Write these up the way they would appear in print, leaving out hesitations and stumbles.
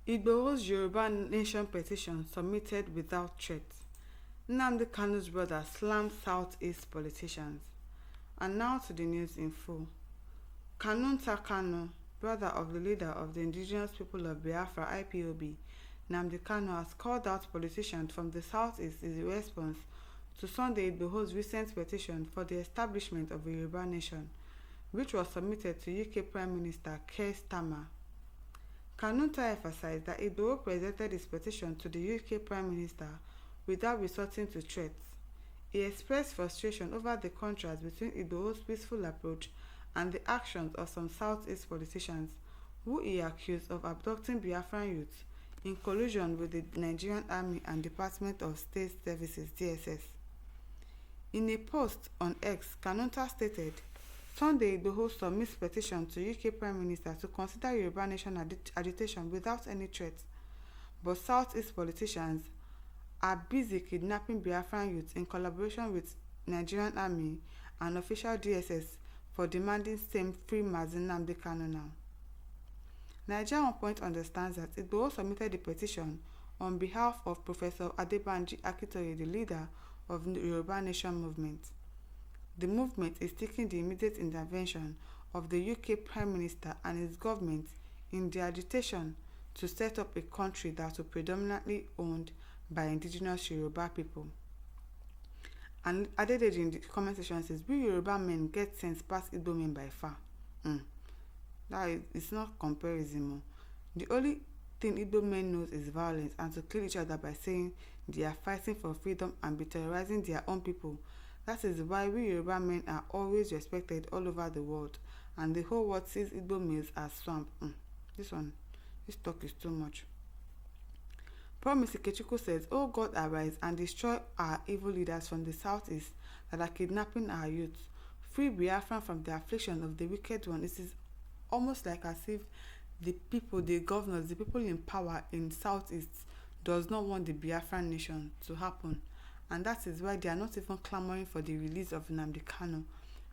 Igboho's Yoruba Nation petition submitted without threat. Nnamdi Kanu's brother slammed Southeast politicians. And now to the news in full. Kanunta Kanu, brother of the leader of the indigenous people of Biafra IPOB, Nnamdi Kanu, has called out politicians from the Southeast in response to Sunday Igboho's recent petition for the establishment of a Yoruba nation, which was submitted to UK Prime Minister Keir Starmer. Kanunta emphasized that Igboho presented his petition to the UK Prime Minister without resorting to threats. He expressed frustration over the contrast between Igboho's peaceful approach and the actions of some Southeast politicians, who he accused of abducting Biafran youths in collusion with the Nigerian Army and Department of State Services (DSS). In a post on X, Kanunta stated, Sunday Igboho submits petition to UK Prime Minister to consider Yoruba Nation agitation without any threat, but Southeast politicians are busy kidnapping Biafran youths in collaboration with Nigerian Army and official DSS for demanding same free Mazi Nnamdi Kanu now. Nigeria on Point understands that Igboho submitted the petition on behalf of Professor Adebanji Akintoye, the leader of the Yoruba Nation movement. The movement is seeking the immediate intervention of the UK Prime Minister and his government in the agitation to set up a country that will predominantly owned by indigenous Yoruba people. And Adedeji in the comment section says, we Yoruba men get sense past Igbo men by far. That is, it's not comparison. The only thing Igbo men knows is violence and to kill each other by saying they are fighting for freedom and be terrorizing their own people. That is why we Yoruba men are always respected all over the world, and the whole world sees Igbo males as swamp. This talk is too much. Promise Ikechukwu says, Oh God, arise and destroy our evil leaders from the southeast that are kidnapping our youth. Free Biafran from the affliction of the wicked one. This is almost like as if the people, the governors, the people in power in southeast does not want the Biafran nation to happen. And that is why they are not even clamoring for the release of Nnamdi Kanu.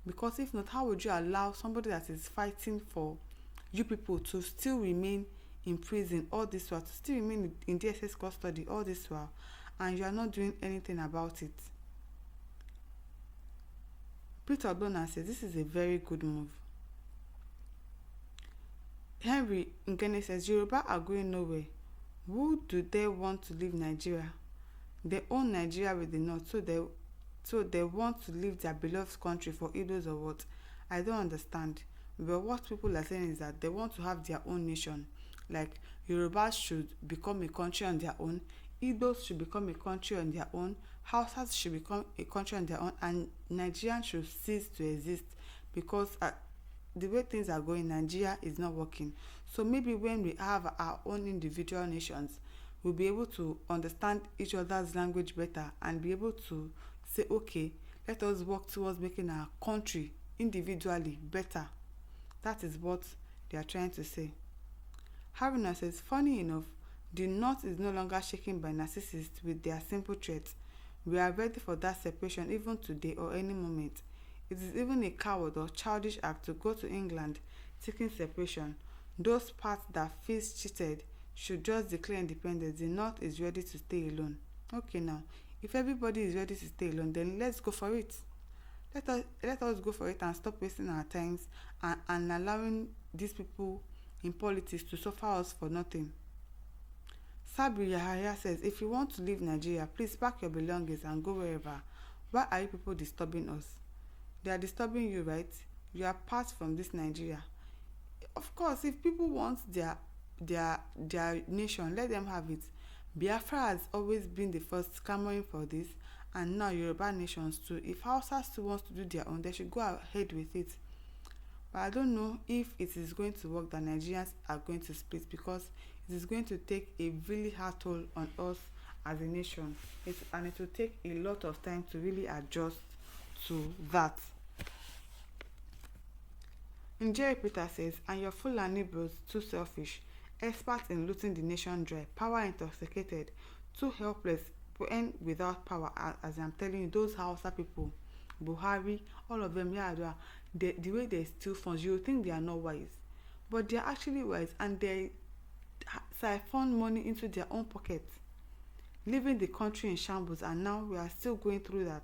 Because if not, how would you allow somebody that is fighting for you people to still remain in prison all this while, to still remain in DSS custody all this while, and you are not doing anything about it? Peter Ogbonna says this is a very good move. Henry Ngene says Yoruba are going nowhere. Who do they want to leave Nigeria? They own Nigeria with the north, so they want to leave their beloved country for Igbos or what? I don't understand. But what people are saying is that they want to have their own nation. Like Yoruba should become a country on their own, Igbos should become a country on their own, Hausas should become a country on their own, and Nigerians should cease to exist because the way things are going, Nigeria is not working. So maybe when we have our own individual nations, we'll be able to understand each other's language better and be able to say, okay, let us work towards making our country individually better. That is what they are trying to say. Haruna says, funny enough, the North is no longer shaken by narcissists with their simple threats. We are ready for that separation even today or any moment. It is even a coward or childish act to go to England seeking separation. Those parts that feels cheated should just declare independence. The North is ready to stay alone. Okay, now, if everybody is ready to stay alone, then let's go for it. Let us go for it and stop wasting our times and allowing these people in politics to suffer us for nothing. Sabri Yahaya says, if you want to leave Nigeria, please pack your belongings and go wherever. Why are you people disturbing us? They are disturbing you, right? You are part from this Nigeria. Of course, if people want their nation, let them have it. Biafra has always been the first clamoring for this, and now Yoruba nations too. If Hausa still wants to do their own, they should go ahead with it. But I don't know if it is going to work that Nigerians are going to split, because it is going to take a really hard toll on us as a nation. And it will take a lot of time to really adjust to that. Njeri Peter says, and your Fulani bros too selfish, experts in looting the nation dry, power intoxicated, too helpless, and without power. As I'm telling you, those Hausa people, Buhari, all of them, the way they steal funds, you think they are not wise, but they are actually wise, and they siphoned money into their own pockets, leaving the country in shambles, and now we are still going through that.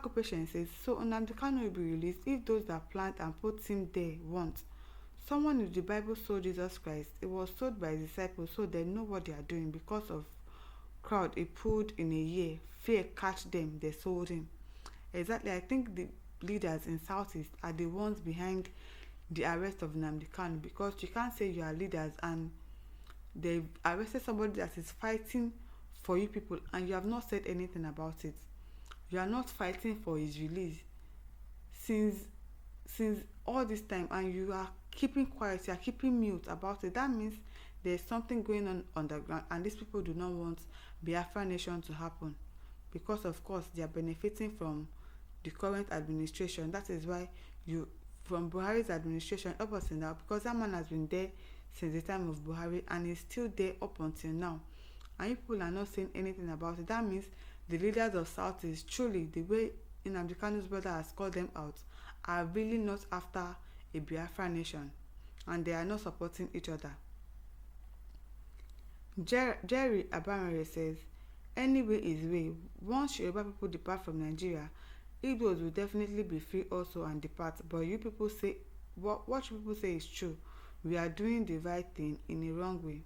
Petition says, so Nnamdi Kanu will be released if those that planned and put him there want. Someone in the Bible sold Jesus Christ. It was sold by his disciples so they know what they are doing. Because of crowd he pulled in a year, fear catch them, they sold him. Exactly, I think the leaders in Southeast are the ones behind the arrest of Nnamdi Kanu, because you can't say you are leaders and they've arrested somebody that is fighting for you people and you have not said anything about it. You are not fighting for his release since all this time, and you are keeping quiet, you are keeping mute about it. That means there's something going on underground, and these people do not want Biafra nation to happen, because of course they are benefiting from the current administration. That is why you, from Buhari's administration up until now, because that man has been there since the time of Buhari and is still there up until now, and people are not saying anything about it. That means the leaders of South is truly, the way Nnamdi Kanu's brother has called them out, are really not after a Biafra nation, and they are not supporting each other. Jerry Abamere says, anyway is way. Once Yoruba people depart from Nigeria, Igbos will definitely be free also and depart. But you people say, what you people say is true. We are doing the right thing in a wrong way.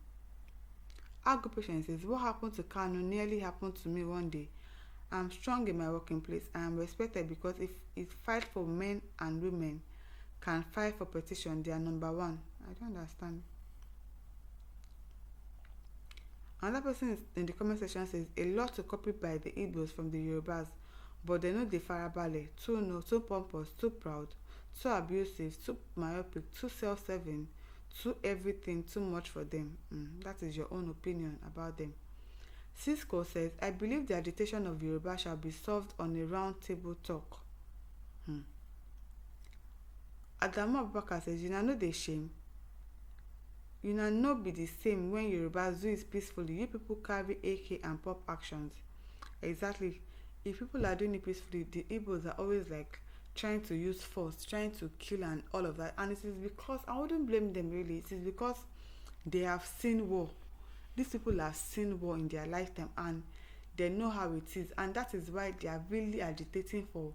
Petition says, what happened to Kanu nearly happened to me one day. I'm strong in my working place. I am respected because if it fight for men and women can fight for Petition, they are number one. I don't understand. Another person in the comment section says, a lot to copy by the Igbos from the Yorubas, but they know the farabale, too pompous, too proud, too abusive, too myopic, too self-serving, too everything, too much for them. That is your own opinion about them. Cisco says, I believe the agitation of Yoruba shall be solved on a round table talk. Adamu Abubakar says, you know the shame. You know be the same when Yoruba do it peacefully. You people carry AK and pop actions. Exactly. If people are doing it peacefully, the Igbos are always like trying to use force, trying to kill and all of that. And it is because, I wouldn't blame them really, it is because they have seen war. These people have seen war in their lifetime and they know how it is. And that is why they are really agitating for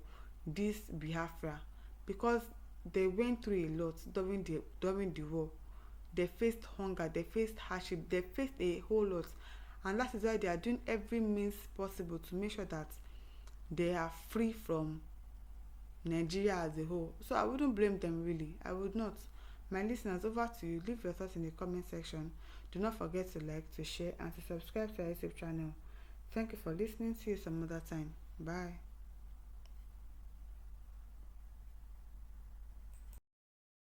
this Biafra. Because they went through a lot during the war. They faced hunger, they faced hardship, they faced a whole lot. And that is why they are doing every means possible to make sure that they are free from Nigeria as a whole. So I wouldn't blame them really. I would not. My listeners, over to you. Leave your thoughts in the comment section. Do not forget to like, to share, and to subscribe to our YouTube channel. Thank you for listening. See you some other time. Bye.